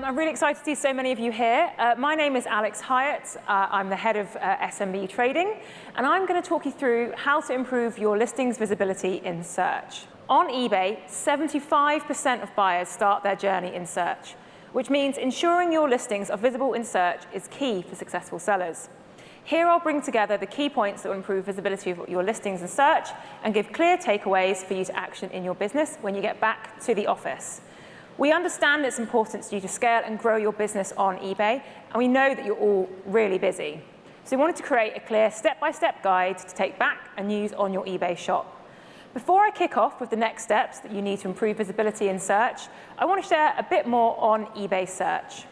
I'm really excited to see so many of you here. My name is Alex Hiatt. I'm the head of SMB Trading, and I'm going to talk you through how to improve your listings visibility in search. On eBay, 75% of buyers start their journey in search, which means ensuring your listings are visible in search is key for successful sellers. Here I'll bring together the key points that will improve visibility of your listings in search and give clear takeaways for you to action in your business when you get back to the office. We understand its importance to you to scale and grow your business on eBay, and we know that you're all really busy. So we wanted to create a clear step-by-step guide to take back and use on your eBay shop. Before I kick off with the next steps that you need to improve visibility in search, I want to share a bit more on eBay search.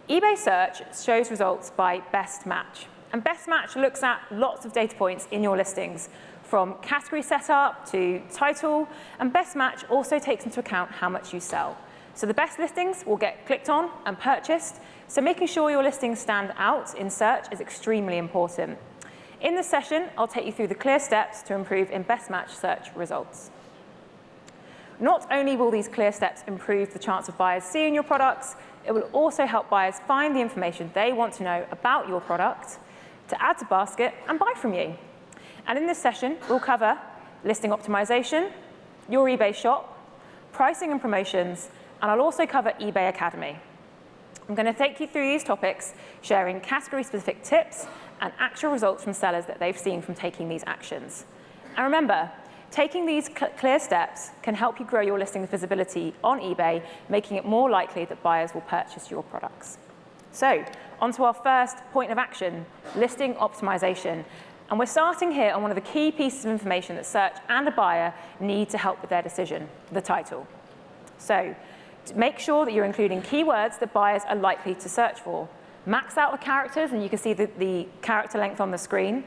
eBay search shows results by best match. And best match looks at lots of data points in your listings, from category setup to title, and best match also takes into account how much you sell. So the best listings will get clicked on and purchased, so making sure your listings stand out in search is extremely important. In this session, I'll take you through the clear steps to improve in best match search results. Not only will these clear steps improve the chance of buyers seeing your products, it will also help buyers find the information they want to know about your product, to add to basket and buy from you. And in this session, we'll cover listing optimization, your eBay shop, pricing and promotions, and I'll also cover eBay Academy. I'm going to take you through these topics, sharing category-specific tips and actual results from sellers that they've seen from taking these actions. And remember, taking these clear steps can help you grow your listings visibility on eBay, making it more likely that buyers will purchase your products. So, onto our first point of action, listing optimization. And we're starting here on one of the key pieces of information that search and a buyer need to help with their decision, the title. So, make sure that you're including keywords that buyers are likely to search for. Max out the characters, and you can see the character length on the screen.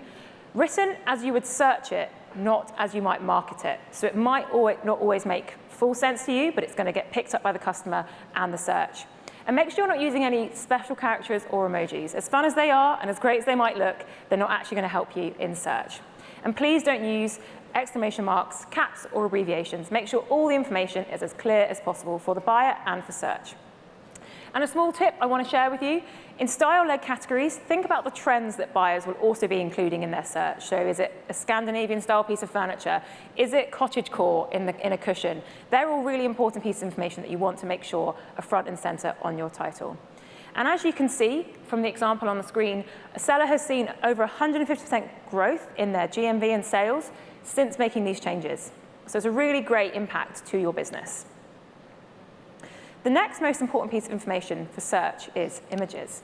Written as you would search it, not as you might market it. So it might not always make full sense to you, but it's going to get picked up by the customer and the search. And make sure you're not using any special characters or emojis. As fun as they are and as great as they might look, they're not actually going to help you in search. And please don't use exclamation marks, caps, or abbreviations. Make sure all the information is as clear as possible for the buyer and for search. And a small tip I want to share with you, in style-led categories, think about the trends that buyers will also be including in their search. So is it a Scandinavian-style piece of furniture? Is it cottagecore in a cushion? They're all really important pieces of information that you want to make sure are front and center on your title. And as you can see from the example on the screen, a seller has seen over 150% growth in their GMV and sales since making these changes. So it's a really great impact to your business. The next most important piece of information for search is images.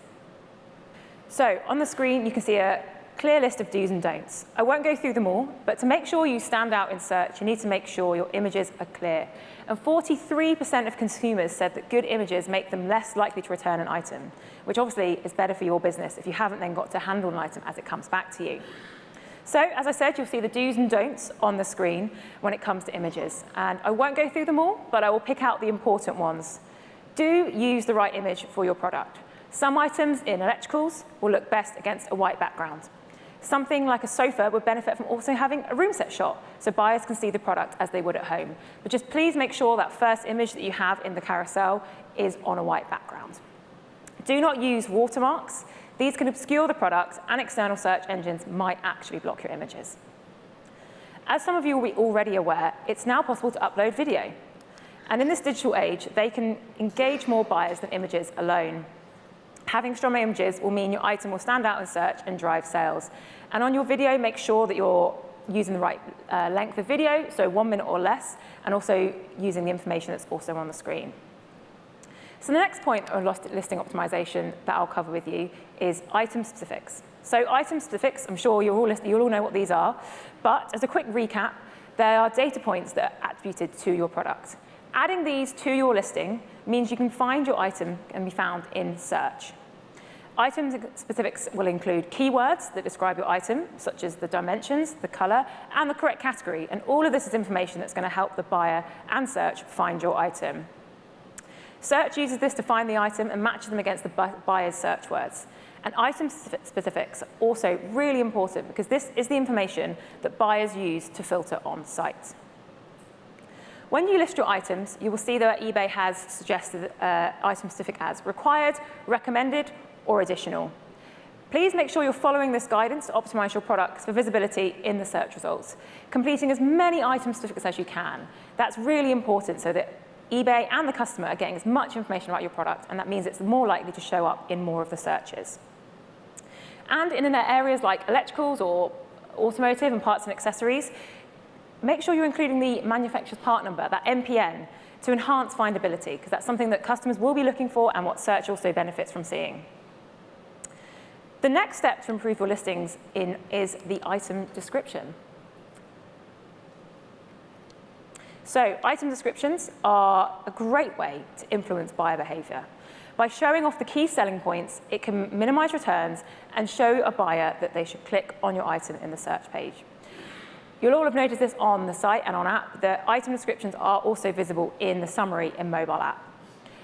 So on the screen, you can see a clear list of do's and don'ts. I won't go through them all, but to make sure you stand out in search, you need to make sure your images are clear. And 43% of consumers said that good images make them less likely to return an item, which obviously is better for your business if you haven't then got to handle an item as it comes back to you. So, as I said, you'll see the do's and don'ts on the screen when it comes to images. And I won't go through them all, but I will pick out the important ones. Do use the right image for your product. Some items in electricals will look best against a white background. Something like a sofa would benefit from also having a room set shot, so buyers can see the product as they would at home. But just please make sure that first image that you have in the carousel is on a white background. Do not use watermarks. These can obscure the product, and external search engines might actually block your images. As some of you will be already aware, it's now possible to upload video. And in this digital age, they can engage more buyers than images alone. Having strong images will mean your item will stand out in search and drive sales. And on your video, make sure that you're using the right length of video, so 1 minute or less, and also using the information that's also on the screen. So the next point of listing optimization that I'll cover with you is item specifics. So item specifics, I'm sure you'll all know what these are, but as a quick recap, they are data points that are attributed to your product. Adding these to your listing means you can find your item and be found in search. Item specifics will include keywords that describe your item, such as the dimensions, the color, and the correct category. And all of this is information that's going to help the buyer and search find your item. Search uses this to find the item and matches them against the buyer's search words. And item specifics are also really important because this is the information that buyers use to filter on site. When you list your items, you will see that eBay has suggested item-specific as required, recommended, or additional. Please make sure you're following this guidance to optimize your products for visibility in the search results, completing as many item specifics as you can. That's really important so that eBay and the customer are getting as much information about your product, and that means it's more likely to show up in more of the searches. And in areas like electricals or automotive and parts and accessories, make sure you're including the manufacturer's part number, that MPN, to enhance findability, because that's something that customers will be looking for and what search also benefits from seeing. The next step to improve your listings is the item description. So item descriptions are a great way to influence buyer behavior. By showing off the key selling points, it can minimize returns and show a buyer that they should click on your item in the search page. You'll all have noticed this on the site and on app. The item descriptions are also visible in the summary in mobile app.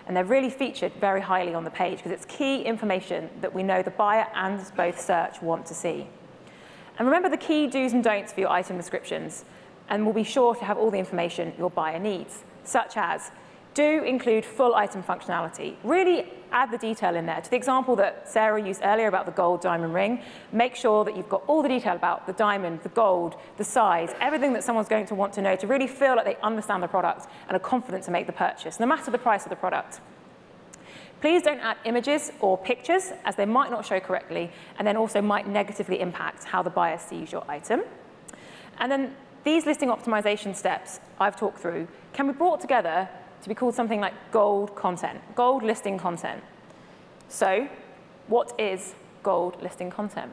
And they're really featured very highly on the page because it's key information that we know the buyer and both search want to see. And remember the key do's and don'ts for your item descriptions, and we'll be sure to have all the information your buyer needs, such as do include full item functionality. Really add the detail in there. To the example that Sarah used earlier about the gold diamond ring, make sure that you've got all the detail about the diamond, the gold, the size, everything that someone's going to want to know to really feel like they understand the product and are confident to make the purchase, no matter the price of the product. Please don't add images or pictures, as they might not show correctly, and then also might negatively impact how the buyer sees your item. And then these listing optimization steps I've talked through can be brought together to be called something like gold content, gold listing content. So what is gold listing content?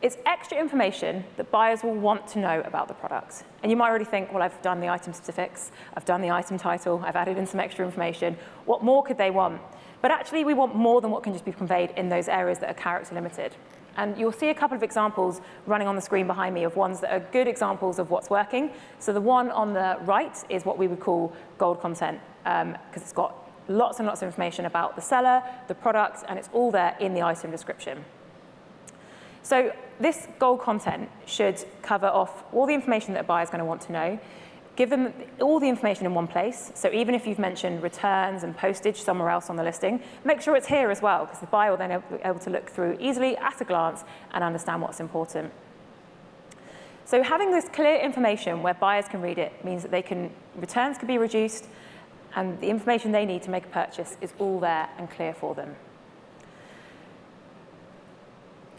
It's extra information that buyers will want to know about the product. And you might already think, well, I've done the item specifics, I've done the item title, I've added in some extra information. What more could they want? But actually, we want more than what can just be conveyed in those areas that are character limited. And you'll see a couple of examples running on the screen behind me of ones that are good examples of what's working. So the one on the right is what we would call gold content, because it's got lots and lots of information about the seller, the product, and it's all there in the item description. So this gold content should cover off all the information that a buyer is going to want to know, give them all the information in one place. So even if you've mentioned returns and postage somewhere else on the listing, make sure it's here as well, because the buyer will then be able to look through easily at a glance and understand what's important. So having this clear information where buyers can read it means that returns can be reduced, and the information they need to make a purchase is all there and clear for them.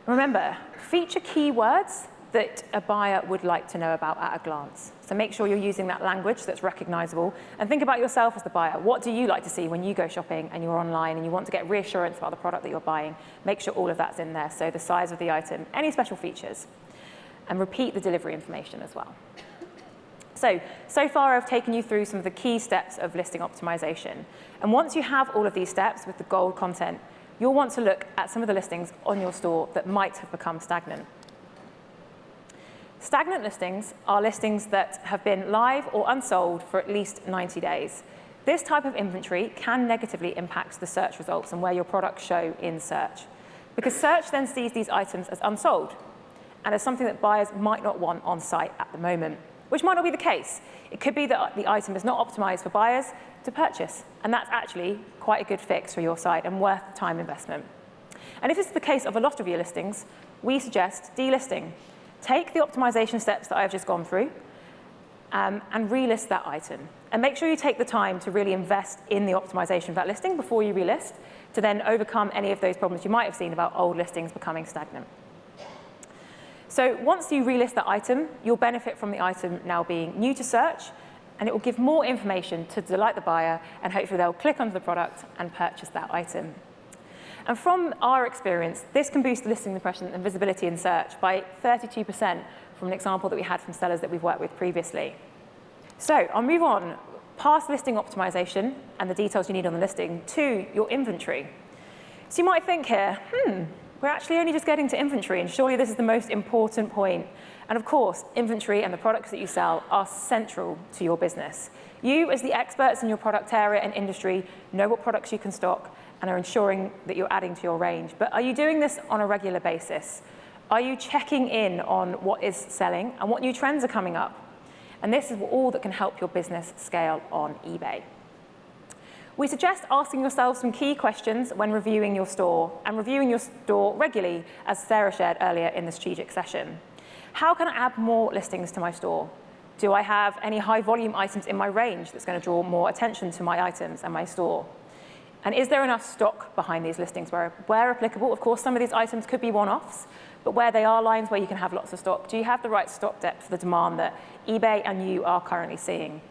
Remember, feature keywords that a buyer would like to know about at a glance. So make sure you're using that language that's recognizable, and think about yourself as the buyer. What do you like to see when you go shopping and you're online and you want to get reassurance about the product that you're buying? Make sure all of that's in there. So the size of the item, any special features, and repeat the delivery information as well. So far I've taken you through some of the key steps of listing optimization. And once you have all of these steps with the gold content, you'll want to look at some of the listings on your store that might have become stagnant. Stagnant listings are listings that have been live or unsold for at least 90 days. This type of inventory can negatively impact the search results and where your products show in search, because search then sees these items as unsold and as something that buyers might not want on site at the moment, which might not be the case. It could be that the item is not optimized for buyers to purchase, and that's actually quite a good fix for your site and worth the time investment. And if it's the case of a lot of your listings, we suggest delisting. Take the optimization steps that I've just gone through and relist that item. And make sure you take the time to really invest in the optimization of that listing before you relist, to then overcome any of those problems you might have seen about old listings becoming stagnant. So once you relist that item, you'll benefit from the item now being new to search, and it will give more information to delight the buyer, and hopefully they'll click onto the product and purchase that item. And from our experience, this can boost listing impression and visibility in search by 32% from an example that we had from sellers that we've worked with previously. So I'll move on past listing optimization and the details you need on the listing to your inventory. So you might think here, we're actually only just getting to inventory, and surely this is the most important point. And of course, inventory and the products that you sell are central to your business. You, as the experts in your product area and industry, know what products you can stock and are ensuring that you're adding to your range. But are you doing this on a regular basis? Are you checking in on what is selling and what new trends are coming up? And this is all that can help your business scale on eBay. We suggest asking yourself some key questions when reviewing your store, and reviewing your store regularly, as Sarah shared earlier in the strategic session. How can I add more listings to my store? Do I have any high volume items in my range that's going to draw more attention to my items and my store? And is there enough stock behind these listings where applicable? Of course, some of these items could be one-offs, but where they are lines where you can have lots of stock, do you have the right stock depth for the demand that eBay and you are currently seeing?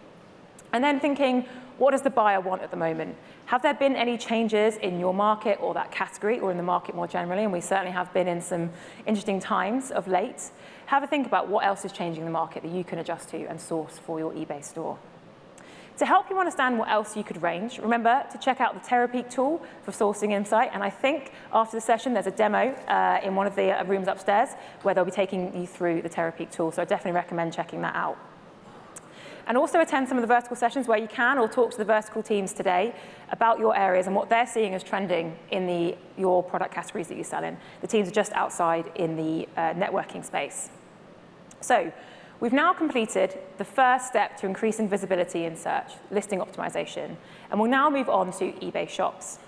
And then thinking, what does the buyer want at the moment? Have there been any changes in your market or that category or in the market more generally? And we certainly have been in some interesting times of late. Have a think about what else is changing in the market that you can adjust to and source for your eBay store. To help you understand what else you could range, remember to check out the TerraPeak tool for sourcing insight. And I think after the session, there's a demo in one of the rooms upstairs where they'll be taking you through the TerraPeak tool. So I definitely recommend checking that out. And also attend some of the vertical sessions where you can, or talk to the vertical teams today about your areas and what they're seeing as trending in your product categories that you sell in. The teams are just outside in the networking space. So we've now completed the first step to increasing visibility in search, listing optimization, and we'll now move on to eBay shops.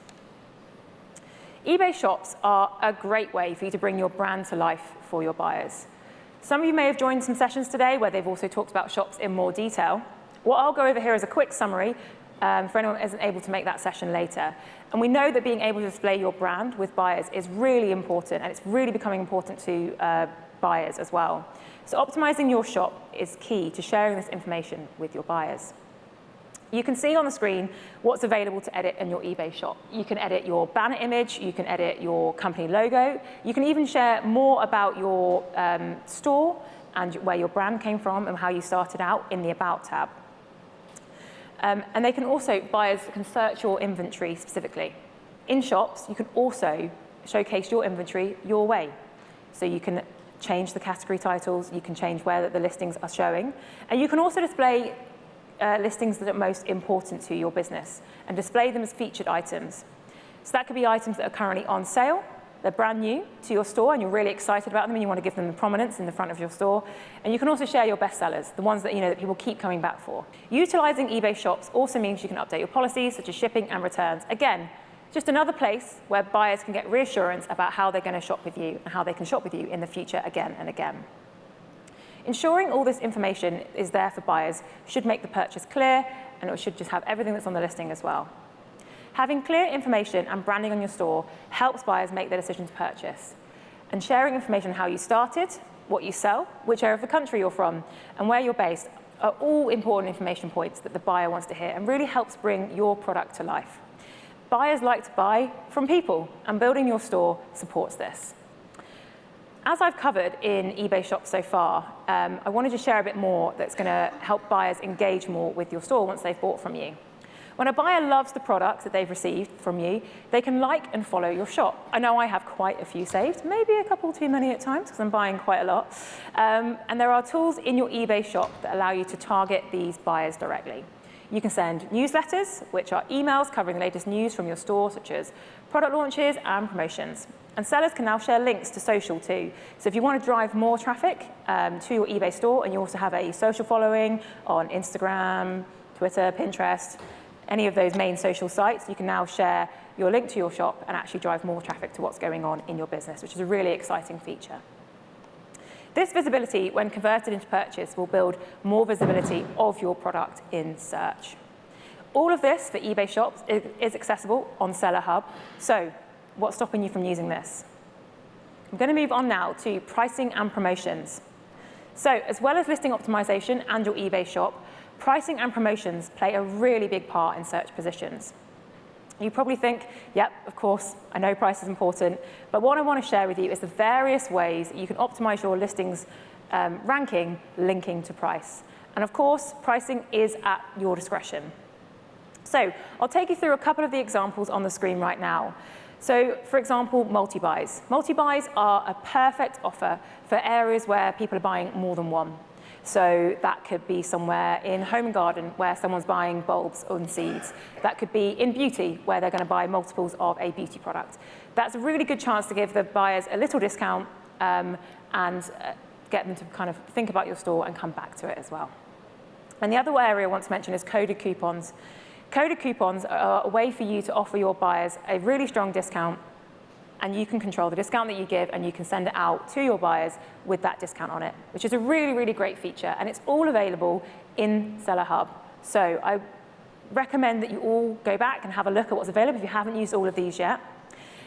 eBay shops are a great way for you to bring your brand to life for your buyers. Some of you may have joined some sessions today where they've also talked about shops in more detail. What I'll go over here is a quick summary for anyone that isn't able to make that session later. And we know that being able to display your brand with buyers is really important, and it's really becoming important to buyers as well. So optimizing your shop is key to sharing this information with your buyers. You can see on the screen what's available to edit in your eBay shop. You can edit your banner image, you can edit your company logo, you can even share more about your store and where your brand came from and how you started out in the About tab. And they can also, buyers can search your inventory specifically. In shops, you can also showcase your inventory your way. So you can change the category titles, you can change where the listings are showing, and you can also display listings that are most important to your business and display them as featured items. So that could be items that are currently on sale, they're brand new to your store and you're really excited about them and you want to give them the prominence in the front of your store. And you can also share your best sellers, the ones that you know that people keep coming back for. Utilizing eBay shops also means you can update your policies such as shipping and returns. Again, just another place where buyers can get reassurance about how they're going to shop with you and how they can shop with you in the future again and again. Ensuring all this information is there for buyers should make the purchase clear, and it should just have everything that's on the listing as well. Having clear information and branding on your store helps buyers make their decision to purchase. And sharing information on how you started, what you sell, which area of the country you're from, and where you're based are all important information points that the buyer wants to hear and really helps bring your product to life. Buyers like to buy from people, and building your store supports this. As I've covered in eBay shops so far, I wanted to share a bit more that's going to help buyers engage more with your store once they've bought from you. When a buyer loves the products that they've received from you, they can like and follow your shop. I know I have quite a few saved, maybe a couple too many at times because I'm buying quite a lot. And there are tools in your eBay shop that allow you to target these buyers directly. You can send newsletters, which are emails covering the latest news from your store, such as product launches and promotions. And sellers can now share links to social too. So if you want to drive more traffic to your eBay store, and you also have a social following on Instagram, Twitter, Pinterest, any of those main social sites, you can now share your link to your shop and actually drive more traffic to what's going on in your business, which is a really exciting feature. This visibility, when converted into purchase, will build more visibility of your product in search. All of this for eBay shops is accessible on Seller Hub. So what's stopping you from using this? I'm going to move on now to pricing and promotions. So as well as listing optimization and your eBay shop, pricing and promotions play a really big part in search positions. You probably think, yep, of course, I know price is important, but what I want to share with you is the various ways that you can optimize your listings ranking linking to price. And of course, pricing is at your discretion. So I'll take you through a couple of the examples on the screen right now. So for example, multi-buys. Multi-buys are a perfect offer for areas where people are buying more than one. So that could be somewhere in home and garden where someone's buying bulbs and seeds. That could be in beauty where they're going to buy multiples of a beauty product. That's a really good chance to give the buyers a little discount and get them to kind of think about your store and come back to it as well. And the other area I want to mention is coded coupons. Coded coupons are a way for you to offer your buyers a really strong discount, and you can control the discount that you give, and you can send it out to your buyers with that discount on it, which is a really, really great feature. And it's all available in Seller Hub. So I recommend that you all go back and have a look at what's available if you haven't used all of these yet.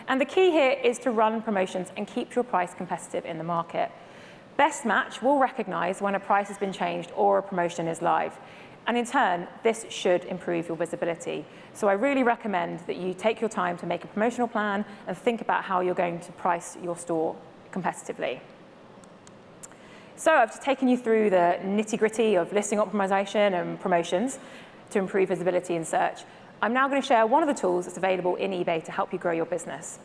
And the key here is to run promotions and keep your price competitive in the market. Best Match will recognize when a price has been changed or a promotion is live. And in turn, this should improve your visibility. So I really recommend that you take your time to make a promotional plan and think about how you're going to price your store competitively. So I've just taken you through the nitty-gritty of listing optimization and promotions to improve visibility in search. I'm now going to share one of the tools that's available in eBay to help you grow your business.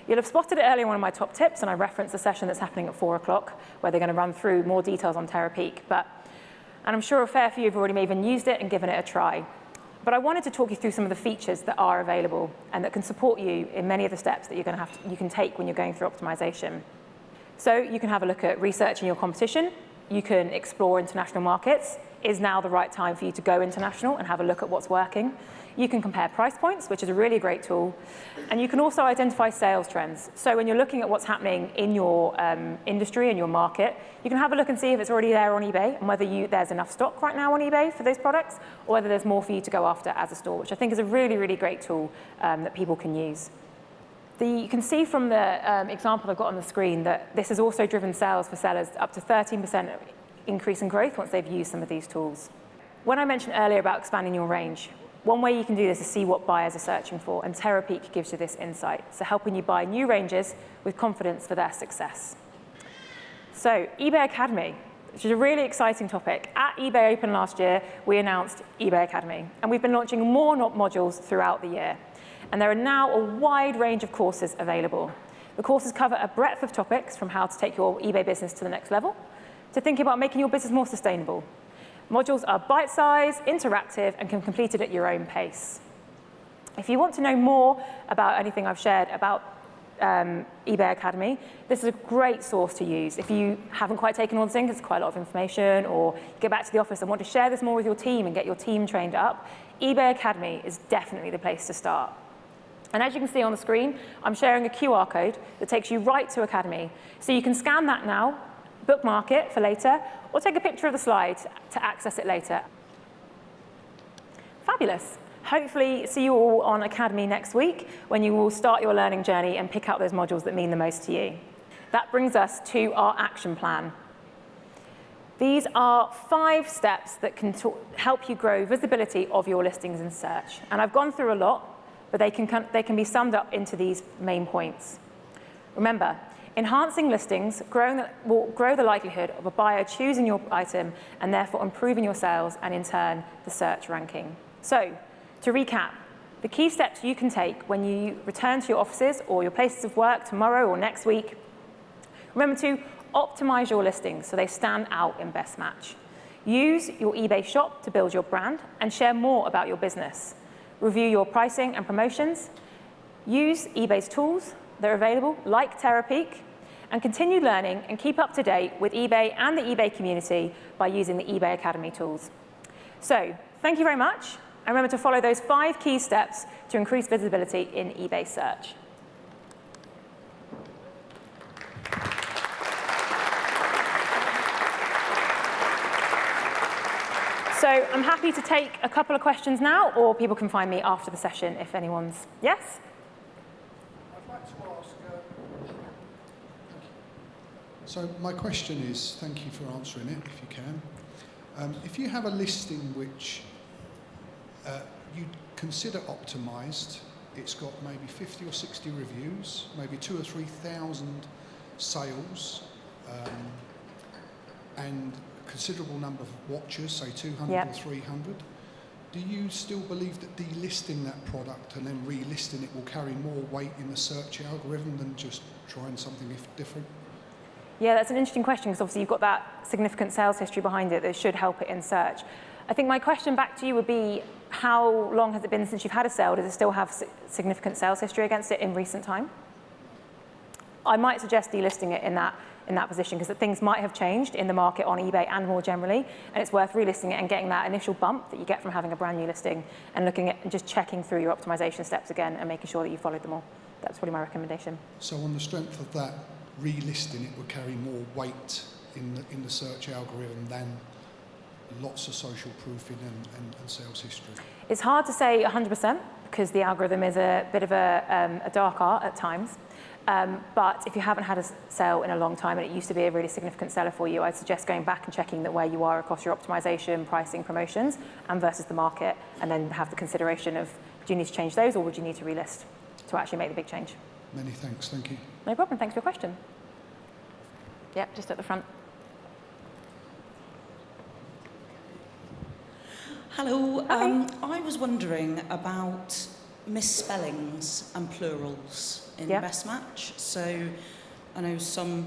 You'll have spotted it earlier in one of my top tips, and I referenced a session that's happening at 4 o'clock, where they're going to run through more details on Terapeak. And I'm sure a fair few of you have already even used it and given it a try. But I wanted to talk you through some of the features that are available and that can support you in many of the steps that you can take when you're going through optimization. So you can have a look at researching your competition. You can explore international markets. Is now the right time for you to go international and have a look at what's working? You can compare price points, which is a really great tool. And you can also identify sales trends. So when you're looking at what's happening in your industry and your market, you can have a look and see if it's already there on eBay and whether there's enough stock right now on eBay for those products, or whether there's more for you to go after as a store, which I think is a really, really great tool that people can use. You can see from the example I've got on the screen that this has also driven sales for sellers up to 13% increase in growth once they've used some of these tools. When I mentioned earlier about expanding your range, one way you can do this is see what buyers are searching for, and Terapeak gives you this insight, so helping you buy new ranges with confidence for their success. So eBay Academy, which is a really exciting topic. At eBay Open last year, we announced eBay Academy, and we've been launching more modules throughout the year. And there are now a wide range of courses available. The courses cover a breadth of topics, from how to take your eBay business to the next level, to thinking about making your business more sustainable. Modules are bite-sized, interactive, and can be completed at your own pace. If you want to know more about anything I've shared about eBay Academy, this is a great source to use. If you haven't quite taken all the things, it's quite a lot of information, or you get back to the office and want to share this more with your team and get your team trained up, eBay Academy is definitely the place to start. And as you can see on the screen, I'm sharing a QR code that takes you right to Academy. So you can scan that now, bookmark it for later, or take a picture of the slide to access it later. Fabulous. Hopefully see you all on Academy next week, when you will start your learning journey and pick out those modules that mean the most to you. That brings us to our action plan. These are 5 steps that can help you grow visibility of your listings in search. And I've gone through a lot, but they can be summed up into these main points. Remember, enhancing listings will grow the likelihood of a buyer choosing your item, and therefore improving your sales and, in turn, the search ranking. So, to recap, the key steps you can take when you return to your offices or your places of work tomorrow or next week: remember to optimize your listings so they stand out in Best Match. Use your eBay shop to build your brand and share more about your business. Review your pricing and promotions. Use eBay's tools that are available, like Terapeak, and continue learning and keep up to date with eBay and the eBay community by using the eBay Academy tools. So, thank you very much, and remember to follow those 5 key steps to increase visibility in eBay search. So I'm happy to take a couple of questions now, or people can find me after the session if anyone's... Yes? I'd like to ask... So my question is, thank you for answering it, if you can. If you have a listing which you consider optimised, it's got maybe 50 or 60 reviews, maybe 2,000 or 3,000 sales, and considerable number of watchers, say 200 or 300. Do you still believe that delisting that product and then relisting it will carry more weight in the search algorithm than just trying something different? Yeah, that's an interesting question, because obviously you've got that significant sales history behind it that should help it in search. I think my question back to you would be, how long has it been since you've had a sale? Does it still have significant sales history against it in recent time? I might suggest delisting it in that position, because things might have changed in the market on eBay and more generally, and it's worth relisting it and getting that initial bump that you get from having a brand new listing, and looking at and just checking through your optimization steps again and making sure that you followed them all. That's probably my recommendation. So on the strength of that, relisting it would carry more weight in the search algorithm than lots of social proofing and sales history? It's hard to say 100% because the algorithm is a bit of a dark art at times. But if you haven't had a sale in a long time and it used to be a really significant seller for you, I'd suggest going back and checking that where you are across your optimization, pricing, promotions, and versus the market, and then have the consideration of, do you need to change those or would you need to relist to actually make the big change? Many thanks, thank you. No problem, thanks for your question. Yep, just at the front. Hello, Hi. I was wondering about misspellings and plurals in Yeah. Best Match. So I know some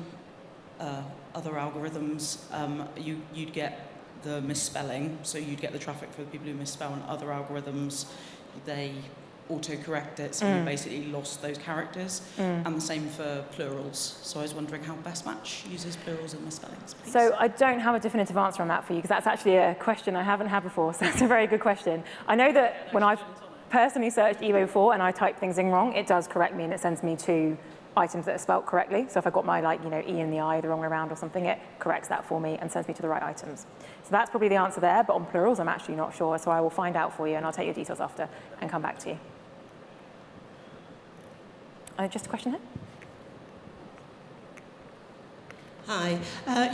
other algorithms, you'd get the misspelling, so you'd get the traffic for the people who misspell, and other algorithms, they autocorrect it, so you basically lost those characters. And the same for plurals. So I was wondering how Best Match uses plurals and misspellings, please. So I don't have a definitive answer on that for you, because that's actually a question I haven't had before, so that's a very good question. I know that when I've personally searched eBay before and I type things in wrong, it does correct me and it sends me to items that are spelt correctly. So if I got my E in the I the wrong way around or something, it corrects that for me and sends me to the right items. So that's probably the answer there, but on plurals I'm actually not sure, so I will find out for you and I'll take your details after and come back to you. Just a question here. Hi.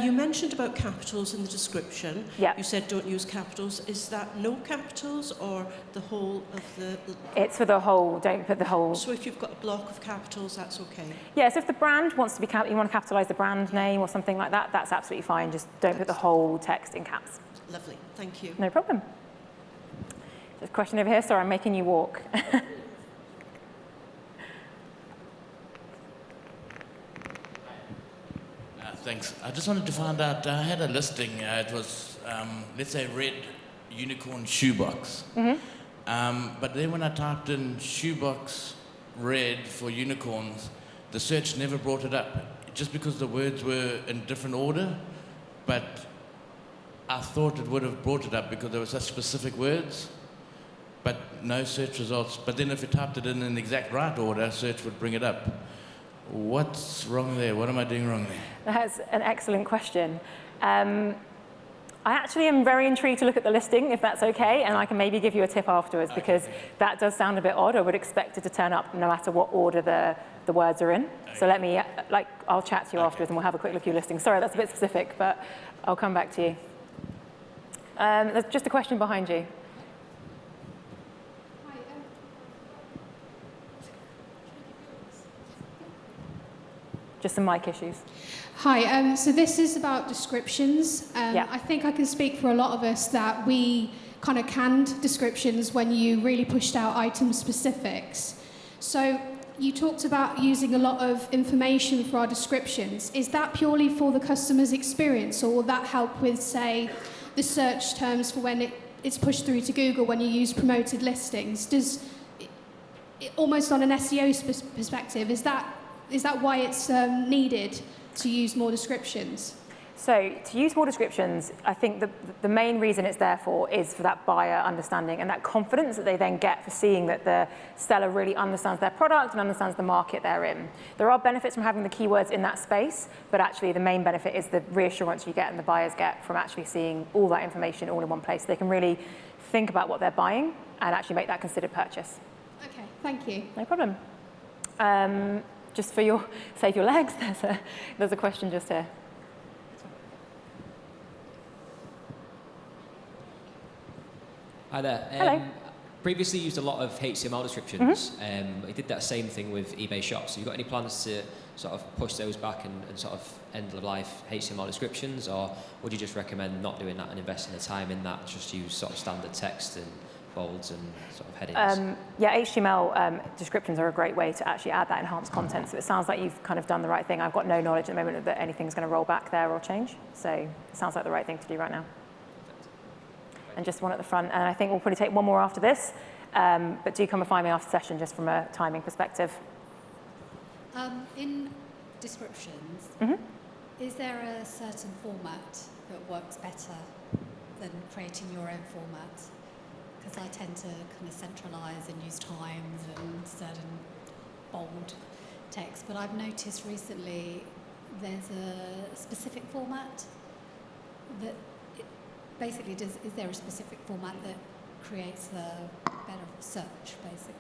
You mentioned about capitals in the description. Yeah. You said don't use capitals. Is that no capitals or the whole of the... It's for the whole, don't put the whole... So if you've got a block of capitals, that's okay? Yeah, so if the brand wants to be, you want to capitalize the brand name or something like that, that's absolutely fine. Just don't put the whole text in caps. Lovely. Thank you. No problem. There's a question over here. Sorry, I'm making you walk. Thanks. I just wanted to find out, I had a listing, it was, let's say, red unicorn shoebox. But then when I typed in shoebox red for unicorns, the search never brought it up, just because the words were in different order. But I thought it would have brought it up because there were such specific words, but no search results. But then if you typed it in the exact right order, search would bring it up. What's wrong there? What am I doing wrong there? That's an excellent question. I actually am very intrigued to look at the listing, if that's okay, and I can maybe give you a tip afterwards, because that does sound a bit odd. I would expect it to turn up no matter what order the words are in. So let me, I'll chat to you afterwards and we'll have a quick look at your listing. Sorry, that's a bit specific, but I'll come back to you. There's just a question behind you. Just some mic issues. Hi, so this is about descriptions. Yeah. I think I can speak for a lot of us that we kind of canned descriptions when you really pushed out item specifics. So you talked about using a lot of information for our descriptions. Is that purely for the customer's experience, or will that help with, say, the search terms for when it's pushed through to Google when you use promoted listings? Does, almost on an SEO perspective, is that why it's needed to use more descriptions? So to use more descriptions, I think the main reason it's there for is for that buyer understanding and that confidence that they then get for seeing that the seller really understands their product and understands the market they're in. There are benefits from having the keywords in that space, but actually the main benefit is the reassurance you get and the buyers get from actually seeing all that information all in one place. They can really think about what they're buying and actually make that considered purchase. Okay, thank you. No problem. Just for your, save your legs, there's a question just here. Hi there. Hello. Previously used a lot of HTML descriptions. I did that same thing with eBay shops. So you got any plans to sort of push those back and sort of end of life HTML descriptions, or would you just recommend not doing that and investing the time in that, just use sort of standard text and bolds and sort of headings? Yeah, HTML descriptions are a great way to actually add that enhanced content. So it sounds like you've kind of done the right thing. I've got no knowledge at the moment that anything's going to roll back there or change. So it sounds like the right thing to do right now. And just one at the front. And I think we'll probably take one more after this. But do come and find me after session just from a timing perspective. In descriptions, Mm-hmm. is there a certain format that works better than creating your own format? Because I tend to kind of centralise and use times and certain bold text, but I've noticed recently there's a specific format that basically is there a specific format that creates a better search, basically?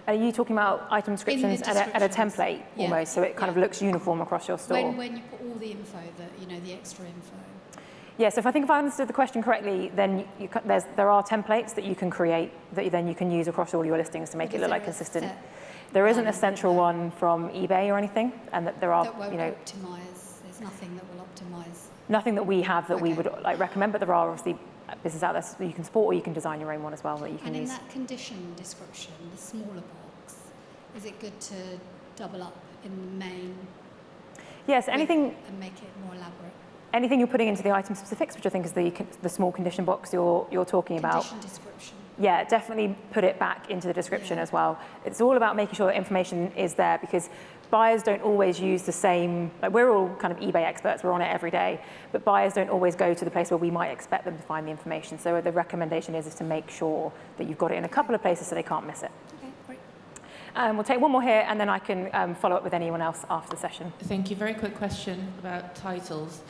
Are you talking about item descriptions at a template Yeah. almost, so it kind of looks uniform across your store? When you put all the info, the extra info. Yes, if I understood the question correctly, then there are templates that you can create that then you can use across all your listings to make it look like consistent. There isn't a central one from eBay or anything, and that there are, that won't optimise. There's nothing that will optimise. Nothing that we have that we would recommend, but there are obviously businesses out there that you can support, or you can design your own one as well that you can and use. And in that condition description, the smaller box, is it good to double up in the main? Yes, anything. And make it more elaborate. Anything you're putting into the item specifics, which I think is the small condition box you're talking about. Condition description. Yeah, definitely put it back into the description as well. It's all about making sure that information is there, because buyers don't always use the same, like we're all kind of eBay experts, we're on it every day, but buyers don't always go to the place where we might expect them to find the information. So the recommendation is to make sure that you've got it in a couple of places so they can't miss it. Okay, great. We'll take one more here, and then I can follow up with anyone else after the session. Thank you. Very quick question about titles.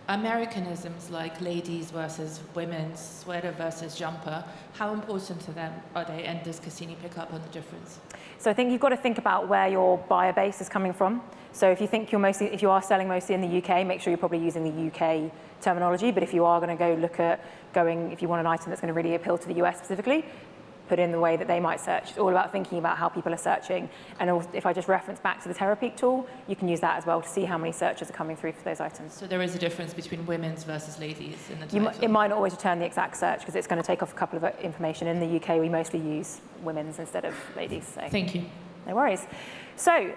Americanisms like ladies versus women's, sweater versus jumper, how important to them are they, and does Cassini pick up on the difference? So I think you've got to think about where your buyer base is coming from. So if you think if you are selling mostly in the UK, make sure you're probably using the UK terminology. But if you are going to if you want an item that's going to really appeal to the US specifically, put in the way that they might search. It's all about thinking about how people are searching. And also, if I just reference back to the TerraPeak tool, you can use that as well to see how many searches are coming through for those items. So there is a difference between women's versus ladies in the title? It might not always return the exact search because it's going to take off a couple of information. In the UK, we mostly use women's instead of ladies. So. Thank you. No worries. So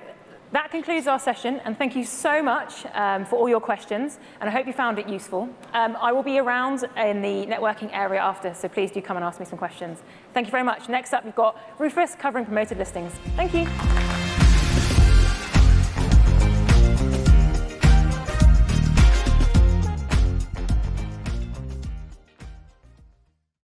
that concludes our session, and thank you so much for all your questions, and I hope you found it useful. I will be around in the networking area after, so please do come and ask me some questions. Thank you very much. Next up, we've got Rufus covering promoted listings. Thank you.